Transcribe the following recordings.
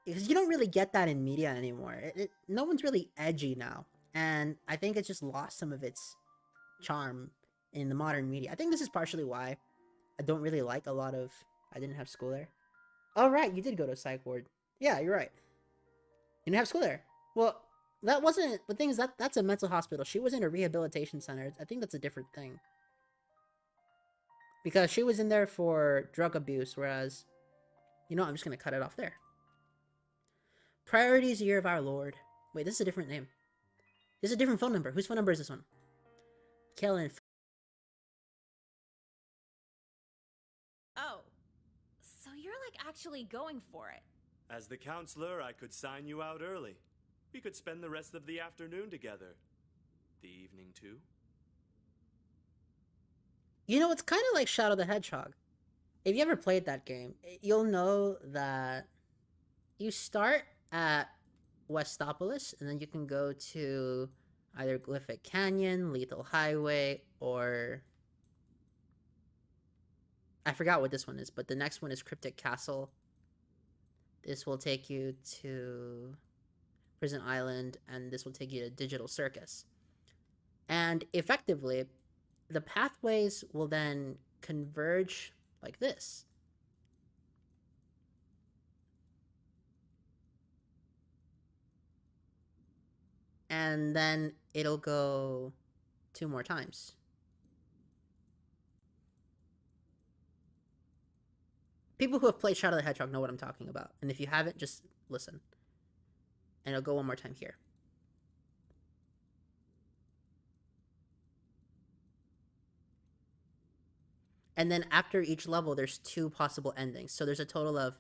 Because you don't really get that in media anymore. No one's really edgy now. And I think it's just lost some of its charm in the modern media. I think this is partially why I don't really like a lot of... I didn't have school there. Oh, right, you did go to a psych ward. Yeah, you're right. You didn't have school there. Well, that wasn't... The thing is, that's a mental hospital. She was in a rehabilitation center. I think that's a different thing. Because she was in there for drug abuse, whereas... You know, I'm just gonna cut it off there. Priorities Year of Our Lord. Wait, this is a different name. This is a different phone number. Whose phone number is this one? Kellen. Oh, so you're like actually going for it. As the counselor, I could sign you out early. We could spend the rest of the afternoon together. The evening too. You know, it's kind of like Shadow the Hedgehog. If you ever played that game, you'll know that you start at Westopolis, and then you can go to either Glyphic Canyon, Lethal Highway, or... I forgot what this one is, but the next one is Cryptic Castle. This will take you to Prison Island, and this will take you to Digital Circus. And effectively, the pathways will then converge like this. And then it'll go 2 more times. People who have played Shadow the Hedgehog know what I'm talking about. And if you haven't, just listen. And it'll go 1 more time here. And then after each level, there's 2 possible endings. So there's a total of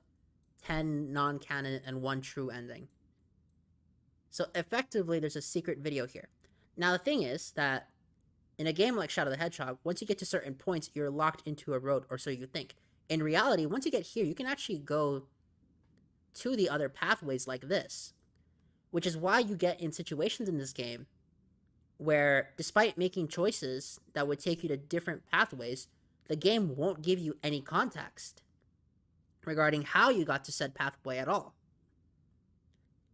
10 non-canon and 1 true ending. So effectively, there's a secret video here. Now, the thing is that in a game like Shadow the Hedgehog, once you get to certain points, you're locked into a road, or so you think. In reality, once you get here, you can actually go to the other pathways like this. Which is why you get in situations in this game where, despite making choices that would take you to different pathways, the game won't give you any context regarding how you got to said pathway at all.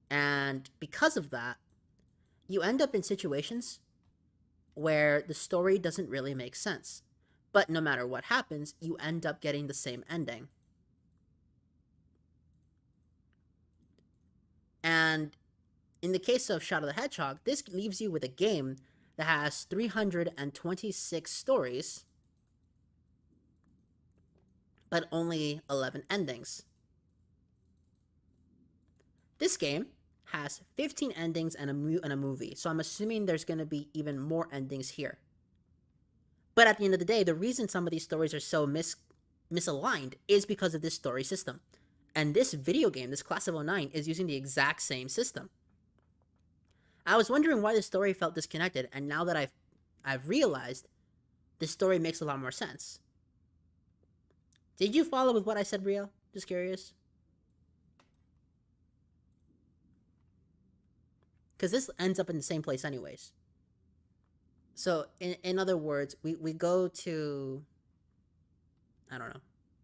And because of that, you end up in situations where the story doesn't really make sense. But no matter what happens, you end up getting the same ending. And in the case of Shadow the Hedgehog, this leaves you with a game that has 326 stories, but only 11 endings. This game has 15 endings and a movie, so I'm assuming there's going to be even more endings here. But at the end of the day, the reason some of these stories are so misaligned is because of this story system. And this video game, this Class of 09, is using the exact same system. I was wondering why the story felt disconnected, and now that I've realized, this story makes a lot more sense. Did you follow with what I said, Brielle? Just curious. Because this ends up in the same place anyways. So, in other words, we go to, I don't know,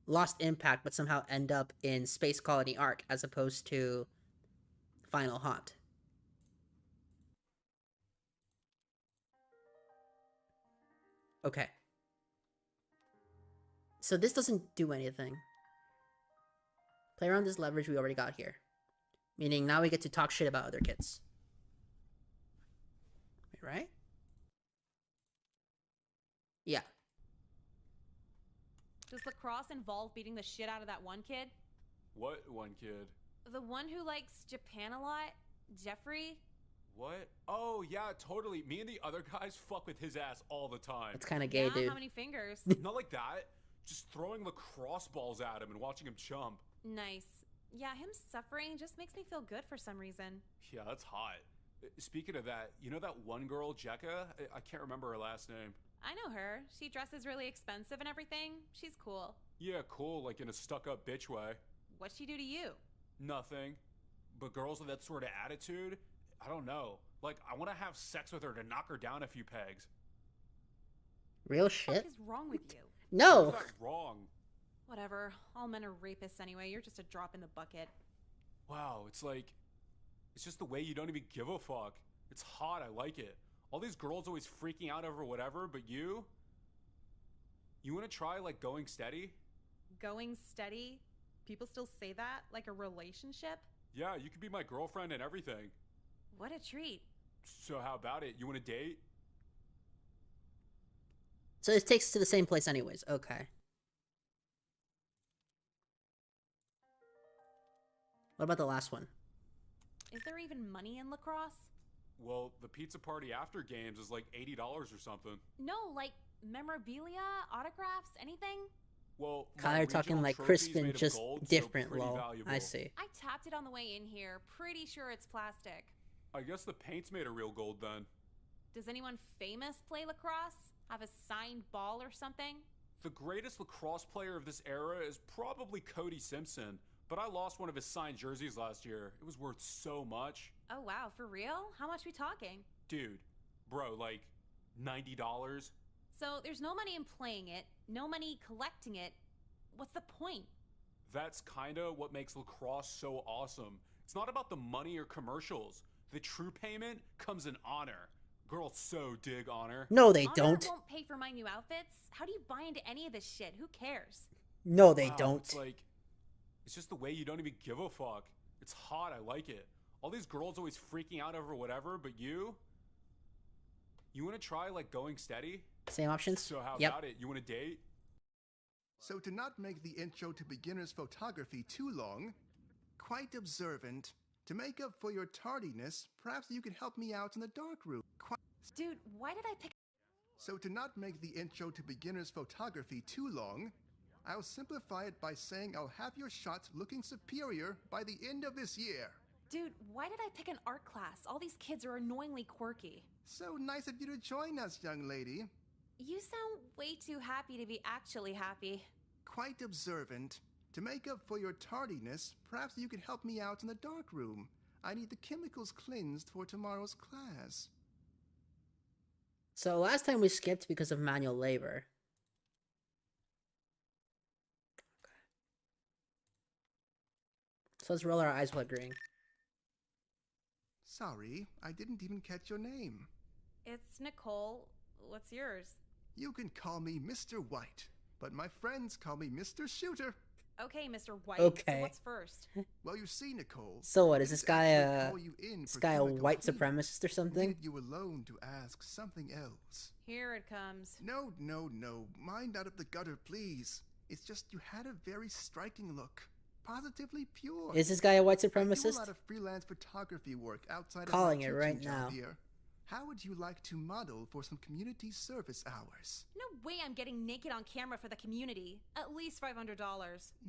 Lost Impact, but somehow end up in Space Colony Arc as opposed to Final Haunt. Okay. So this doesn't do anything. Play around this leverage we already got here. Meaning now we get to talk shit about other kids. Right? Yeah. Does lacrosse involve beating the shit out of that one kid? What one kid? The one who likes Japan a lot? Jeffrey? What? Oh, yeah, totally. Me and the other guys fuck with his ass all the time. It's kind of gay, Yeah, dude. how many fingers? Not like that. Just throwing lacrosse balls at him and watching him chump. Nice. Yeah, him suffering just makes me feel good for some reason. Yeah, that's hot. Speaking of that, you know that one girl, Jekka? I can't remember her last name. I know her. She dresses really expensive and everything. She's cool. Yeah, cool, like in a stuck-up bitch way. What'd she do to you? Nothing. But girls with that sort of attitude, I don't know. Like, I want to have sex with her to knock her down a few pegs. Real What shit? is wrong with you? No! How's that wrong? Whatever. All men are rapists anyway. You're just a drop in the bucket. Wow, it's like, it's just the way you don't even give a fuck. It's hot, I like it. All these girls always freaking out over whatever, but you wanna try, like, going steady? Going steady? People still say that? Like a relationship? Yeah, you could be my girlfriend and everything. What a treat. So how about it? You wanna date? So it takes us to the same place anyways. Okay. What about the last one? Is there even money in lacrosse? Well, the pizza party after games is like $80 or something. No, like memorabilia, autographs, anything? Well, Kyle, you're talking like Crispin, just different, lol. I see. I tapped it on the way in here. Pretty sure it's plastic. I guess the paint's made of real gold then. Does anyone famous play lacrosse? Have a signed ball or something? The greatest lacrosse player of this era is probably Cody Simpson, but I lost one of his signed jerseys last year. It was worth so much. Oh wow, for real? How much we talking? Dude, bro, like $90? So there's no money in playing it, no money collecting it. What's the point? That's kinda what makes lacrosse so awesome. It's not about the money or commercials. The true payment comes in honor. Girls so dig honor. No, they Honor don't. won't pay for my new outfits. How do you buy into any of this shit? Who cares? No, they Wow, don't. It's like, it's just the way you don't even give a fuck. It's hot, I like it. All these girls always freaking out over whatever, but you wanna try, like, going steady? Same options? So how Yep. about it? You wanna date? So to not make the intro to beginner's photography too long, quite observant, to make up for your tardiness, perhaps you could help me out in the darkroom. Dude, why did I pick? So to not make the intro to beginner's photography too long, I'll simplify it by saying I'll have your shots looking superior by the end of this year. Dude, why did I pick an art class? All these kids are annoyingly quirky. So nice of you to join us, young lady. You sound way too happy to be actually happy. Quite observant. To make up for your tardiness, perhaps you could help me out in the darkroom. I need the chemicals cleansed for tomorrow's class. So last time we skipped because of manual labor. Okay. So let's roll our eyes while agreeing. Sorry, I didn't even catch your name. It's Nicole. What's yours? You can call me Mr. White, but my friends call me Mr. Shooter. Okay, Mr. White. Okay. So what's first? Well, you see, Nicole. So what, is I this didn't guy actually call you in this for guy a chemical white cleanup. supremacist or something? Needed you alone to ask something else. Here it comes. No, mind out of the gutter, please. It's just you had a very striking look. Positively pure. Is this guy a white I do a supremacist? lot of freelance photography work outside Calling of it my right teaching job now. here. How would you like to model for some community service hours? No way I'm getting naked on camera for the community. At least $500.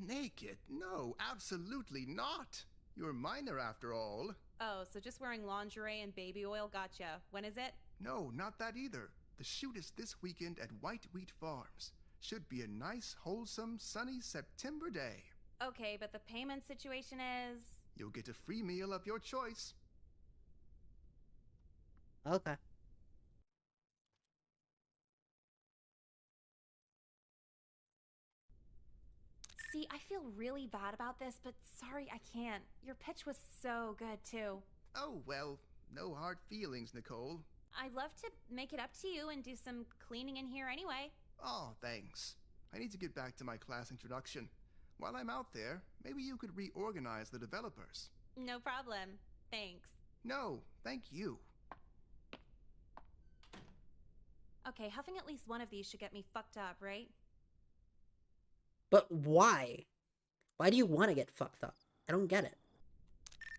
Naked? No, absolutely not. You're a minor after all. Oh, so just wearing lingerie and baby oil gotcha. When is it? No, not that either. The shoot is this weekend at White Wheat Farms. Should be a nice, wholesome, sunny September day. Okay, but the payment situation is... You'll get a free meal of your choice. Okay. See, I feel really bad about this, but sorry, I can't. Your pitch was so good, too. Oh, well, no hard feelings, Nicole. I'd love to make it up to you and do some cleaning in here anyway. Oh, thanks. I need to get back to my class introduction. While I'm out there, maybe you could reorganize the developers. No problem. Thanks. No, thank you. Okay, huffing at least one of these should get me fucked up, right? But why? Why do you want to get fucked up? I don't get it.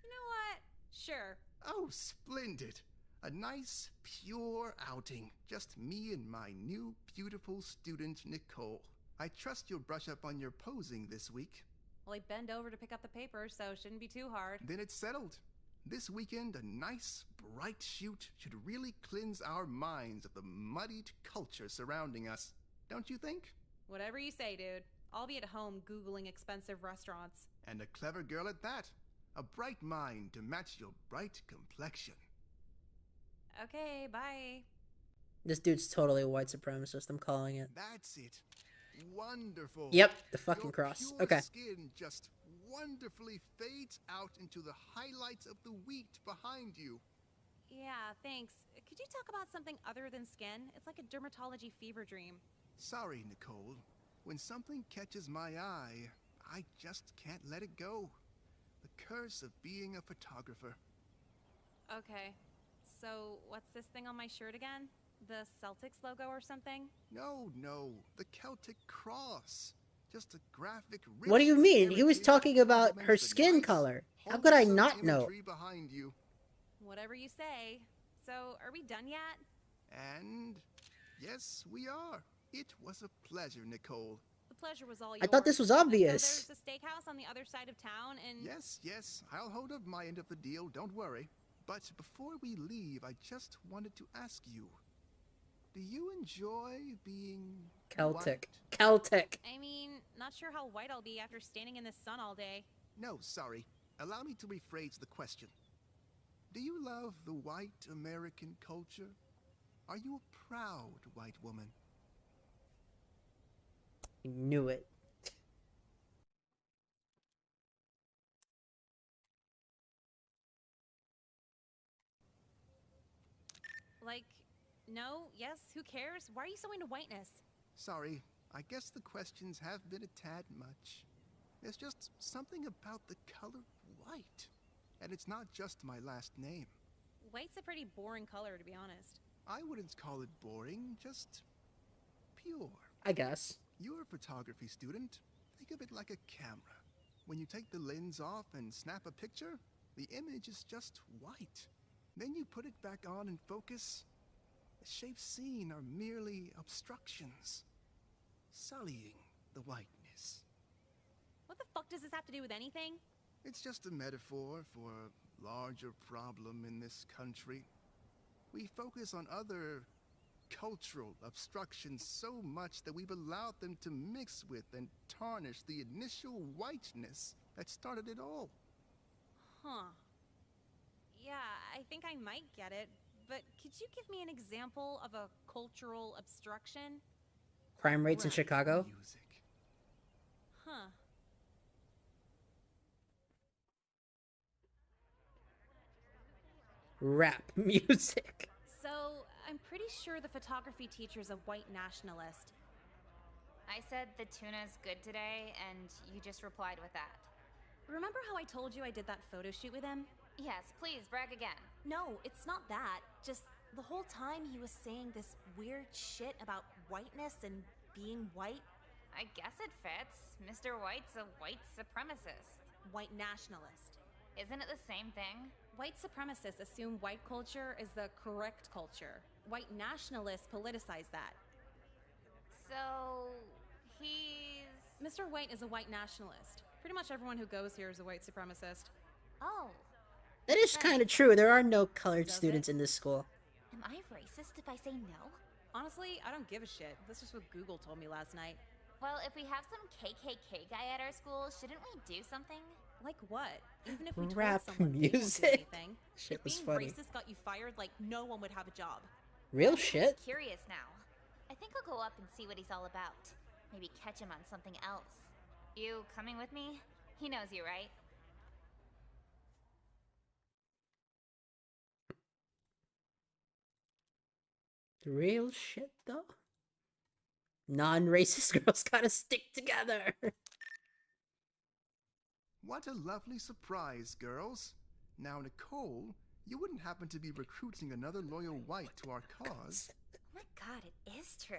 You know what? Sure. Oh, splendid. A nice, pure outing. Just me and my new, beautiful student, Nicole. I trust you'll brush up on your posing this week. Well, I bend over to pick up the paper, so it shouldn't be too hard. Then it's settled. This weekend, a nice, bright shoot should really cleanse our minds of the muddied culture surrounding us. Don't you think? Whatever you say, dude. I'll be at home Googling expensive restaurants. And a clever girl at that. A bright mind to match your bright complexion. Okay, bye. This dude's totally a white supremacist, I'm calling it. That's it. Wonderful. Yep, the fucking Your cross. pure Okay. Skin just wonderfully fades out into the highlights of the wheat behind you. Yeah, thanks. Could you talk about something other than skin? It's like a dermatology fever dream. Sorry, Nicole. When something catches my eye, I just can't let it go. The curse of being a photographer. Okay. So, what's this thing on my shirt again? The Celtics logo or something? No, the Celtic cross. Just a graphic. What do you richly mean? He was narrative talking about complements her the skin nice, color. How could I wholesome not know? imagery behind you. Whatever you say. So, are we done yet? And yes, we are. It was a pleasure, Nicole. The pleasure was all yours. I thought this was So obvious. there's a steakhouse on the other side of town and... Yes, I'll hold up my end of the deal, don't worry. But before we leave, I just wanted to ask you, do you enjoy being Celtic. white? Celtic. I mean, not sure how white I'll be after standing in the sun all day. No, sorry. Allow me to rephrase the question. Do you love the white American culture? Are you a proud white woman? I knew it. Like, no, yes, who cares? Why are you so into whiteness? Sorry, I guess the questions have been a tad much. There's just something about the color white. And it's not just my last name. White's a pretty boring color, to be honest. I wouldn't call it boring, just pure. I guess. You're a photography student. Think of it like a camera. When you take the lens off and snap a picture, the image is just white. Then you put it back on and focus. The shapes seen are merely obstructions, sullying the whiteness. What the fuck does this have to do with anything? It's just a metaphor for a larger problem in this country. We focus on other cultural obstructions so much that we've allowed them to mix with and tarnish the initial whiteness that started it all. Huh. Yeah, I think I might get it, but could you give me an example of a cultural obstruction? Crime rates in Rap Chicago. Music. Huh. Rap music. So, I'm pretty sure the photography teacher's a white nationalist. I said the tuna's good today, and you just replied with that. Remember how I told you I did that photo shoot with him? Yes, please, brag again. No, it's not that. Just the whole time he was saying this weird shit about whiteness and being white. I guess it fits. Mr. White's a white supremacist. White nationalist. Isn't it the same thing? White supremacists assume white culture is the correct culture. White nationalists politicize that. So, he's... Mr. White is a white nationalist. Pretty much everyone who goes here is a white supremacist. Oh, That is kind of true. There are no colored Does students it? in this school. am I racist if I say no? Honestly, I don't give a shit. That's just what Google told me last night. Well, if we have some KKK guy at our school, shouldn't we do something? Like what? Even if we told Rap someone, they won't do music. anything. Shit If was being funny. racist got you fired, like no one would have a job. Real shit. Curious now. I think I'll go up and see what he's all about. Maybe catch him on something else. You coming with me? He knows you, right? Real shit though. Non-racist girls gotta stick together. What a lovely surprise, girls. Now, Nicole, you wouldn't happen to be recruiting another loyal white to our cause. Oh my god, it is true.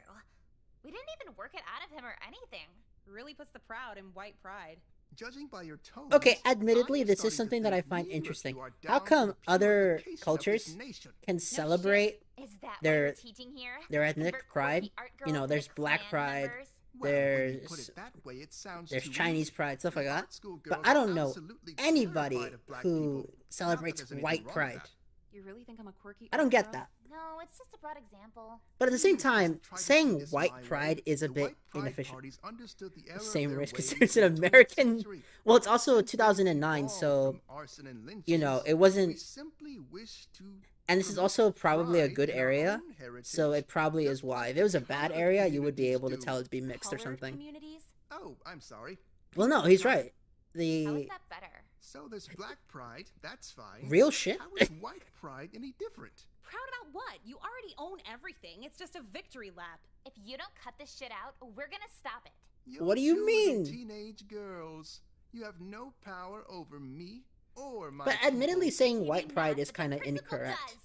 We didn't even work it out of him or anything. Really puts the proud in white pride. Judging by your tone, Okay, admittedly, this is something that I find interesting. How come other cultures can celebrate Is that Their- what you're teaching here? their ethnic Convert pride? quirky art You know, girls there's into Black Klan pride, members? Well, when you put there's it that way, it sounds there's too Chinese easy. pride, stuff like The that. art school But girls I are don't know absolutely anybody terrified of black who people. Not that celebrates there's anything white wrong with pride. that. You really think I'm a quirky? I don't art get girl? that. No, it's just a broad example. But at the same Please, time, just try to saying see this white my way. pride is a The bit white pride inefficient. parties understood the error of Same their risk ways because it's an in the 20th American. century. Well, it's also Since we 2009, evolved so from arson and you know, lynches, it wasn't. we simply wish to And this is promote also probably a pride good in our area, own heritage, so it probably is just why. like If it was a the bad colored area, you would be communities able to do. tell it'd be mixed or Colored something. communities? Oh, I'm sorry. Well, no, People he's of color- right. How is the that better? So there's black pride, that's fine. real shit. How is white pride any different? Proud about what? You already own everything. It's just a victory lap. If you don't cut this shit out, we're gonna stop it. You're What do you two mean? little teenage girls. You have no power over me or my But admittedly, people. saying Maybe white not, pride is but the kind of principle incorrect. does.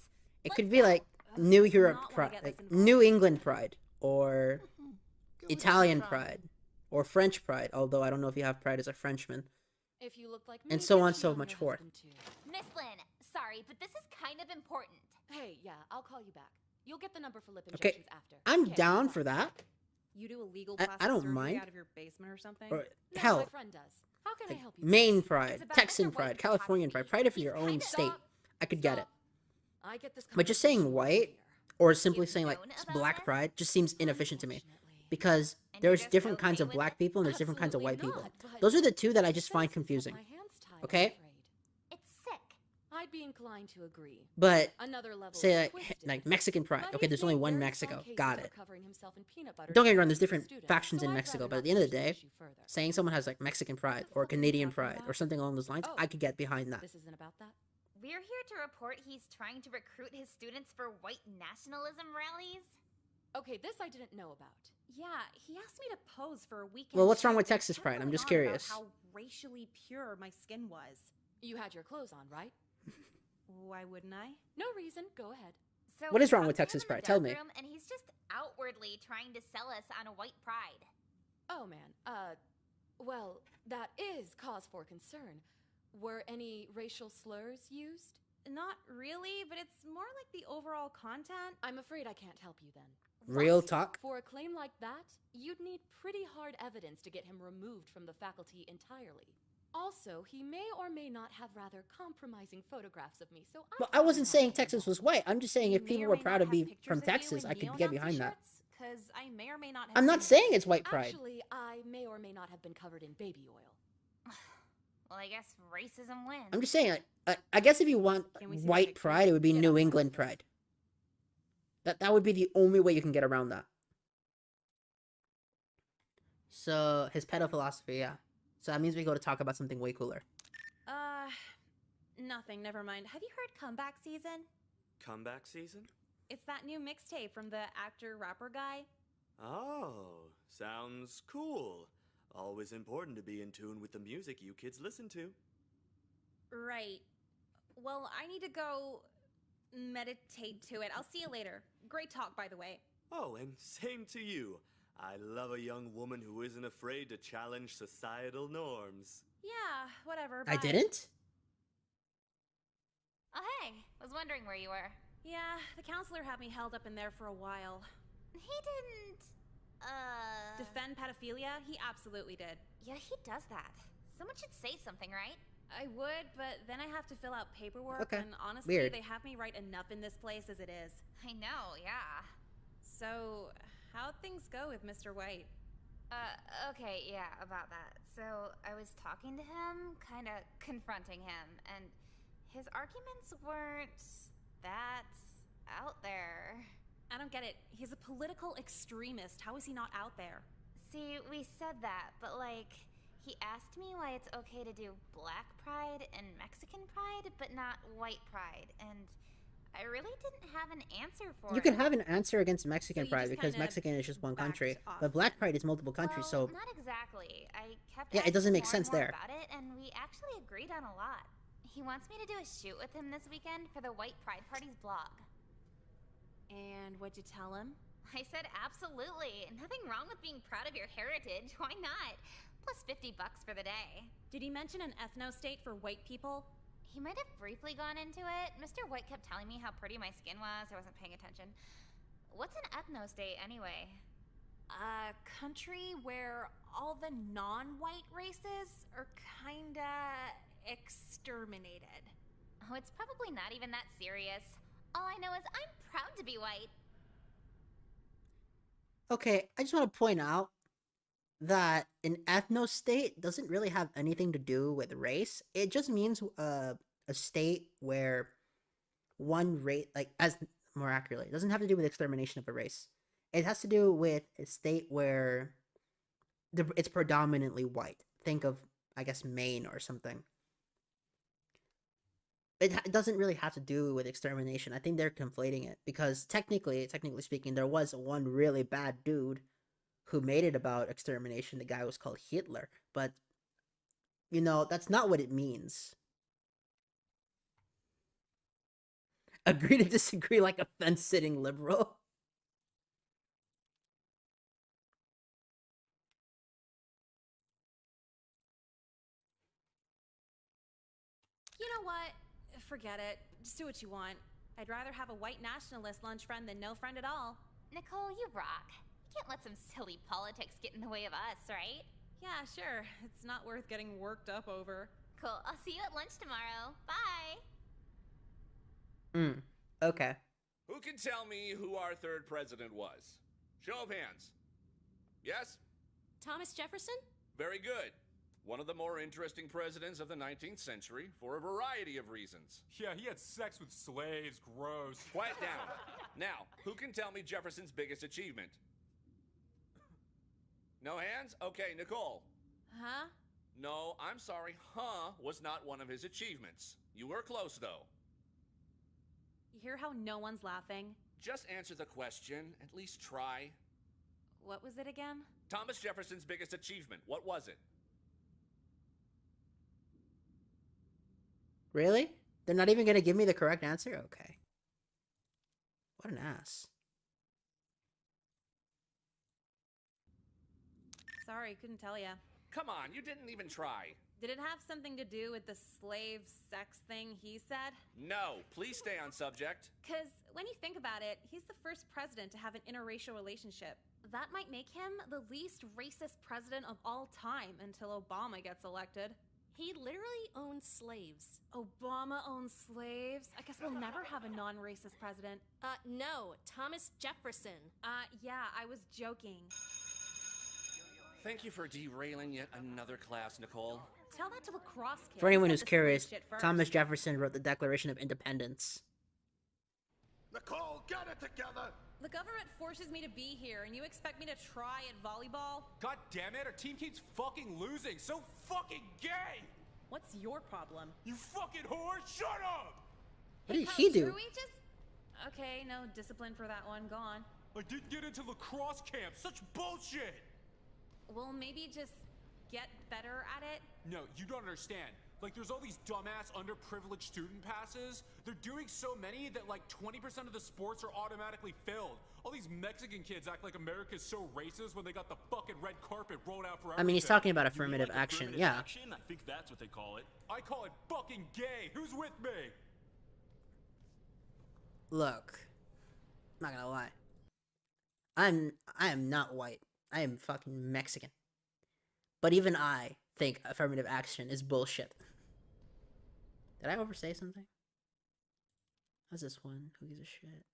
It Let's could be go. like New Europe not wanna pride, get like this involved. New England pride, or Go Italian ahead. pride, or French pride. Although I don't know if you have pride as a Frenchman. If you look like me, And so on, then so you much have forth. them too. Miss Lynn, sorry, but this is kind of important. Hey, yeah, I'll call you back. You'll get the number for lip Okay, injections after. I'm Okay, down bye. for that. You do illegal I plastic don't surgery mind. out of your basement or something? Or No, my hell, friend does. How can I like help you? Maine guys? pride, It's about Texan Mr. pride, White Californian pride, pride of He's your own kinda- state. Stop. I could get it. I get this But just saying conversation once a white year. or simply You've saying like known it's about black this? pride just seems inefficient to me. Unfortunately. Because And you're there's just different okay kinds of with black it? people and there's different kinds of white Absolutely people. not, but Those are the two that I it just find senses what confusing. my hands tied, I'm Okay? afraid. It's sick. I'd be inclined to agree. But Another level say is like, twisted. like Mexican pride. But Okay, he's there's only made one very Mexico. strong cases Got for it. covering himself in peanut butter Don't get me to wrong, there's protect different students, factions so in I'd Mexico, rather but at not the end of push the the day, issue further. saying someone has like Mexican pride the or fuck are you Canadian talking pride or about? something along those lines, Oh. I could get behind that. This isn't about that. We're here to report he's trying to recruit his students for white nationalism rallies. Okay, this I didn't know about. Yeah, he asked me to pose for a weekend. Well, what's wrong shoot with and Texas kept pride? I'm going just on curious. About how racially pure my skin was. You had your clothes on, right? Why wouldn't I? No reason. Go ahead. So What we is wrong talked with to him Texas in the pride? Tell dark me. room, and he's just outwardly trying to sell us on a white pride. Oh man. Well, that is cause for concern. Were any racial slurs used? Not really, but it's more like the overall content. I'm afraid I can't help you then. Real What? talk? For a claim like that, you'd need pretty hard evidence to get him removed from the faculty entirely. Also, he may or may not have rather compromising photographs of me, so Well, I I wasn't saying Texas was white. I'm just saying You if may people or were may proud not to have be pictures from of you Texas, in I could get neo-Nazi behind that. shirts, 'cause I may or may not have I'm not seen saying it's white pride. Actually, I may or may not have been covered in baby oil. Well, I guess racism wins. I'm just saying, I guess if you want Can we see the white pictures? pride, it would be Get New up, England Alexis. pride. That would be the only way you can get around that. So his pedo philosophy, yeah. So that means we go to talk about something way cooler. Nothing, never mind. Have you heard Comeback Season? Comeback season? It's that new mixtape from the actor-rapper guy. Oh, sounds cool. Always important to be in tune with the music you kids listen to. Right. Well, I need to go meditate to it. I'll see you later. Great talk, by the way. Oh, and same to you. I love a young woman who isn't afraid to challenge societal norms. Yeah, whatever. I bye. didn't? Oh, hey. Was wondering where you were. Yeah, the counselor had me held up in there for a while. He didn't, Defend pedophilia? He absolutely did. Yeah, he does that. Someone should say something, right? I would, but then I have to fill out paperwork, Okay, and honestly, weird. they have me write enough in this place as it is. I know, yeah. So, how'd things go with Mr. White? Okay, yeah, about that. So, I was talking to him, kinda confronting him, and his arguments weren't that out there. I don't get it. He's a political extremist. How is he not out there? See, we said that, but like, he asked me why it's okay to do black pride and Mexican pride, but not white pride, and I really didn't have an answer for You it. can have an answer against Mexican you pride just because kinda Mexican is just one backed country, off but black it. pride is multiple countries. Well, So not exactly. I kept Yeah, it doesn't asking make more sense and more there. about it, and we actually agreed on a lot. He wants me to do a shoot with him this weekend for the White Pride Party's blog. And what'd you tell him? I said absolutely. Nothing wrong with being proud of your heritage. Why not? Plus $50 for the day. Did he mention an ethno-state for white people? He might have briefly gone into it. Mr. White kept telling me how pretty my skin was. I wasn't paying attention. What's an ethno-state anyway? A country where all the non-white races are kinda exterminated. Oh, it's probably not even that serious. All I know is I'm proud to be white. okay, I just want to point out that an ethno state doesn't really have anything to do with race. It just means a state where one race, like as more accurately, it doesn't have to do with extermination of a race. It has to do with a state where it's predominantly white. Think of I guess, Maine or something. It doesn't really have to do with extermination. I think they're conflating it because technically speaking, there was one really bad dude who made it about extermination. The guy was called Hitler, but that's not what it means. Agree to disagree like a fence-sitting liberal. You know what? Forget it. Just do what you want. I'd rather have a white nationalist lunch friend than no friend at all. Nicole, you rock. You can't let some silly politics get in the way of us, right? Yeah, sure. It's not worth getting worked up over. Cool. I'll see you at lunch tomorrow. Bye. Okay. Who can tell me who our third president was? Show of hands. Yes? Thomas Jefferson? Very good. One of the more interesting presidents of the 19th century for a variety of reasons. Yeah, he had sex with slaves. Gross. Quiet down. Now, who can tell me Jefferson's biggest achievement? No hands? Okay, Nicole. Huh? No, I'm sorry. Huh was not one of his achievements. You were close, though. You hear how no one's laughing? Just answer the question. At least try. What was it again? Thomas Jefferson's biggest achievement. What was it? Really? They're not even gonna give me the correct answer? Okay. What an ass. Sorry, couldn't tell ya. Come on, you didn't even try. Did it have something to do with the slave sex thing he said? No, please stay on subject. Because when you think about it, he's the first president to have an interracial relationship. That might make him the least racist president of all time until Obama gets elected. He literally owns slaves. Obama owns slaves? I guess we'll never have a non-racist president. No, Thomas Jefferson. Yeah, I was joking. Thank you for derailing yet another class, Nicole. Tell that to lacrosse kids. For anyone Said who's the slave curious, shit first. Thomas Jefferson wrote the Declaration of Independence. Nicole, get it together! The government forces me to be here, and you expect me to try at volleyball? God damn it, our team keeps fucking losing. So fucking gay! What's your problem? You fucking whore, shut up! What did Coach, he do? were we just... Okay, no discipline for that one. Go on. I didn't get into lacrosse camp. Such bullshit! Well, maybe just get better at it? No, you don't understand. Like, there's all these dumbass underprivileged student passes. They're doing so many that like 20% of the sports are automatically filled. All these Mexican kids act like America's so racist when they got the fucking red carpet rolled out for everything. I mean, he's talking about You mean affirmative like action. affirmative Yeah. action? I think that's what they call it. I call it fucking gay. Who's with me? Look, I'm not gonna lie. I am not white. I am fucking Mexican. But even I think affirmative action is bullshit. Did I oversay something? How's this one? Who gives a shit?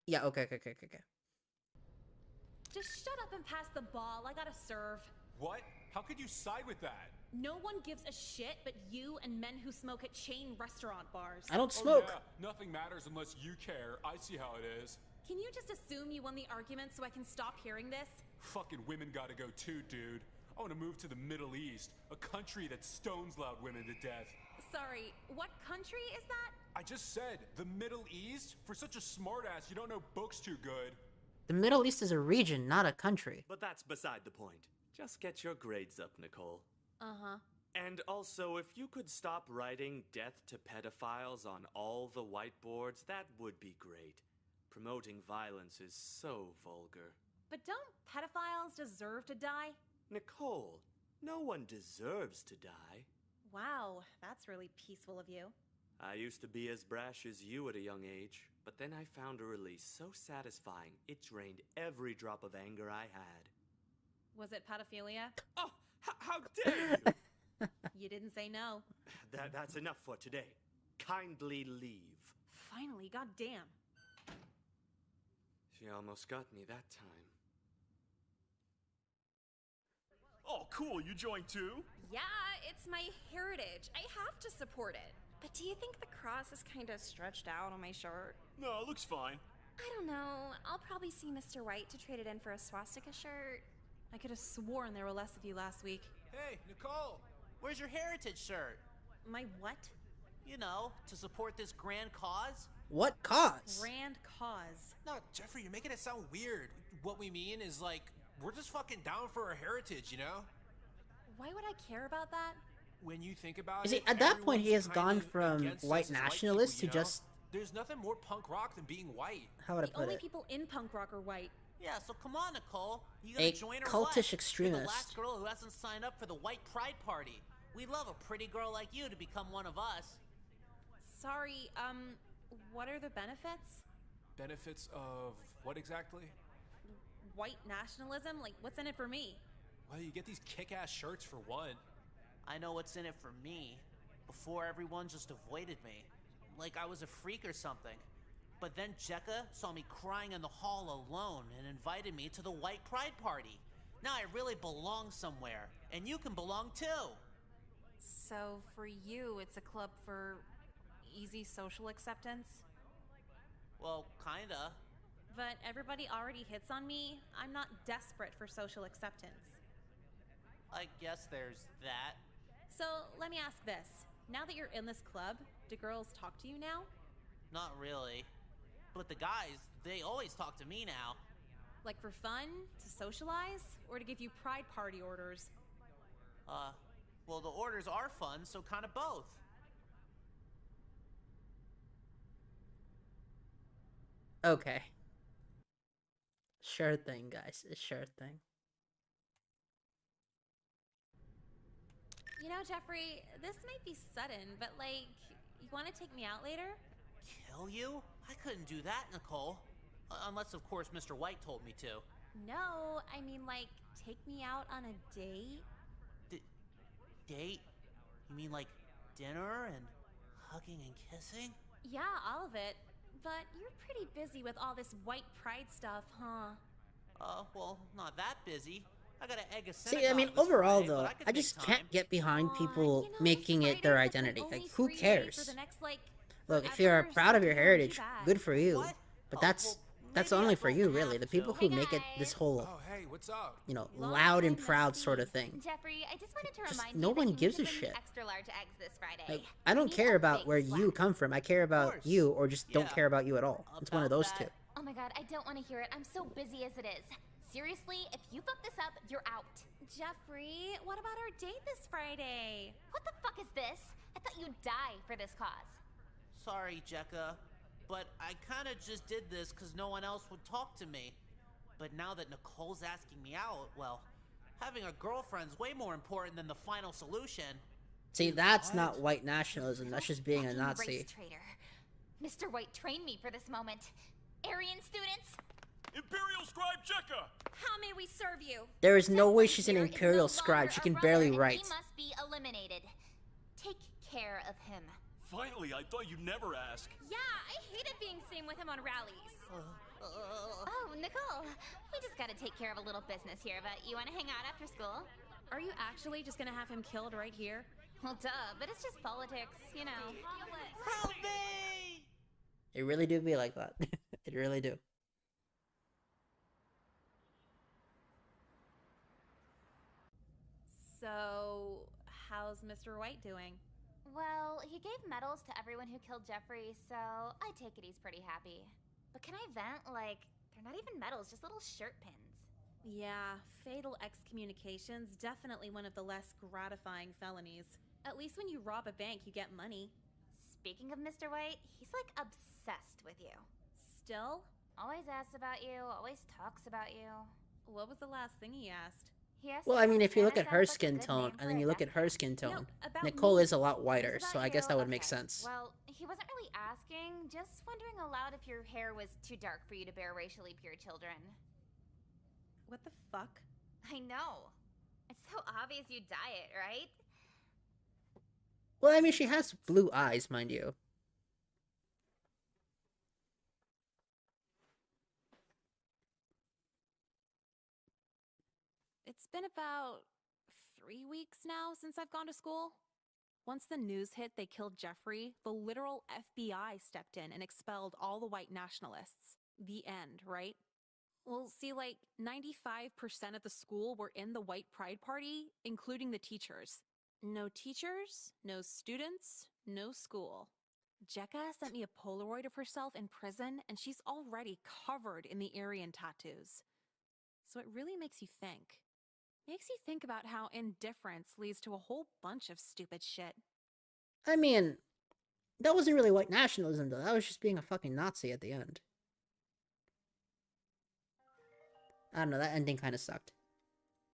Yeah, okay. Just shut up and pass the ball. I gotta serve. What? How could you side with that? No one gives a shit but you and men who smoke at chain restaurant bars. I don't Oh, smoke. yeah. Nothing matters unless you care. I see how it is. Can you just assume you won the argument so I can stop hearing this? Fucking women gotta go too, dude. I wanna move to the Middle East, a country that stones loud women to death. Sorry, what country is that? I just said, the Middle East? For such a smartass, you don't know books too good. The Middle East is a region, not a country. But that's beside the point. Just get your grades up, Nicole. Uh-huh. And also, if you could stop writing death to pedophiles on all the whiteboards, that would be great. Promoting violence is so vulgar. But don't pedophiles deserve to die? Nicole, no one deserves to die. Wow, that's really peaceful of you. I used to be as brash as you at a young age, but then I found a release so satisfying it drained every drop of anger I had. Was it pedophilia? Oh, how dare you! You didn't say no. That's enough for today. Kindly leave. Finally, goddamn. She almost got me that time. Oh, cool. You joined too? Yeah, it's my heritage. I have to support it. But do you think the cross is kind of stretched out on my shirt? No, it looks fine. I don't know. I'll probably see Mr. White to trade it in for a swastika shirt. I could have sworn there were less of you last week. Hey, Nicole, where's your heritage shirt? My what? You know, to support this grand cause? What cause? Grand cause. No, Jeffrey, you're making it sound weird. What we mean is, like, we're just fucking down for our heritage, you know? Why would I care about that? When you think about You see, it, at that point, he has everyone's gone kinda from against us white as nationalist people, to you know? just, There's nothing more punk rock than being white. how would I The put only it? people in punk rock are white. Yeah, so come on, Nicole. You gonna A join or cultish what? You're the extremist. last girl who hasn't signed up for the white pride party. We'd love a pretty girl like you to become one of us. Sorry, what are the benefits? Benefits of what exactly? White nationalism? Like, what's in it for me? Well, you get these kick-ass shirts for one. I know what's in it for me. Before, everyone just avoided me. Like I was a freak or something. But then Jekka saw me crying in the hall alone and invited me to the white pride party. Now I really belong somewhere, and you can belong too. So, for you, it's a club for easy social acceptance? Well, kinda. But everybody already hits on me. I'm not desperate for social acceptance. I guess there's that. So, let me ask this. Now that you're in this club, do girls talk to you now? Not really. But the guys, they always talk to me now. Like for fun? To socialize? Or to give you pride party orders? Well, the orders are fun, so kind of both. Okay. Sure thing, guys. Sure thing. You know, Jeffrey, this might be sudden, but like, you want to take me out later? Kill you? I couldn't do that, Nicole. Unless, of course, Mr. White told me to. No, I mean like, take me out on a date? Date? You mean like dinner and hugging and kissing? Yeah, all of it. But you're pretty busy with all this white pride stuff, huh? Well, not that busy. I got an egg a See, I mean, overall, though, I just can't get behind people making it their identity. Like, who cares? Look, if you're proud of your heritage, good for you. But that's only for you, really. The people who make it this whole, Oh, hey, what's up? you know, loud and proud sort of thing. Jeffrey, I just wanted to Just remind no you one that you gives need a to bring shit. me extra large eggs this Friday. Like, I don't Need care a about big where you slab. come from. I care about you, or just don't Yeah. care about you at all. It's one of About those that. two. Oh my god, I don't want to hear it. I'm so busy as it is. Seriously, if you fuck this up, you're out. Jeffrey, what about our date this Friday? What the fuck is this? I thought you'd die for this cause. Sorry, Jekka, but I kinda just did this because no one else would talk to me. But now that Nicole's asking me out, well, having a girlfriend's way more important than the final solution. See, that's not white nationalism. That's just being a Fucking Nazi. race traitor. Mr. White trained me for this moment. Aryan students, Imperial Scribe Jekka! How may we serve you? There is no way Jeffrey she's an here is imperial no scribe. longer She a can brother, barely and write. He must be eliminated. Take care of him. Finally, I thought you'd never ask. Yeah, I hated being seen with him on rallies. Oh, Nicole, we just gotta take care of a little business here, but you wanna hang out after school? Are you actually just gonna have him killed right here? Well, duh, but it's just politics, you know. Help me! It really do be like that. It really do. So, how's Mr. White doing? Well, he gave medals to everyone who killed Jeffrey, so I take it he's pretty happy. But can I vent? Like, they're not even medals, just little shirt pins. Yeah, fatal excommunication's definitely one of the less gratifying felonies. At least when you rob a bank, you get money. Speaking of Mr. White, he's like obsessed with you. Still? Always asks about you, always talks about you. What was the last thing he asked? He asked Well, I mean, if you look Anna at her sounds like a skin good tone, name and for then a you look at death her wish. skin tone, No, about Nicole me. is a lot whiter, It's so about I guess you? that would make Okay. sense. Well, he wasn't really asking, just wondering aloud if your hair was too dark for you to bear racially pure children. What the fuck? I know. It's so obvious you dye it, right? Well, I mean, she has blue eyes, mind you. It's been about 3 weeks now since I've gone to school. Once the news hit they killed Jeffrey, the literal FBI stepped in and expelled all the white nationalists. The end, right? Well, see, like 95% of the school were in the white pride party, including the teachers. No teachers, no students, no school. Jekka sent me a Polaroid of herself in prison, and she's already covered in the Aryan tattoos. So it really makes you think. Makes you think about how indifference leads to a whole bunch of stupid shit. I mean, that wasn't really white nationalism, though. That was just being a fucking Nazi at the end. I don't know, that ending kind of sucked.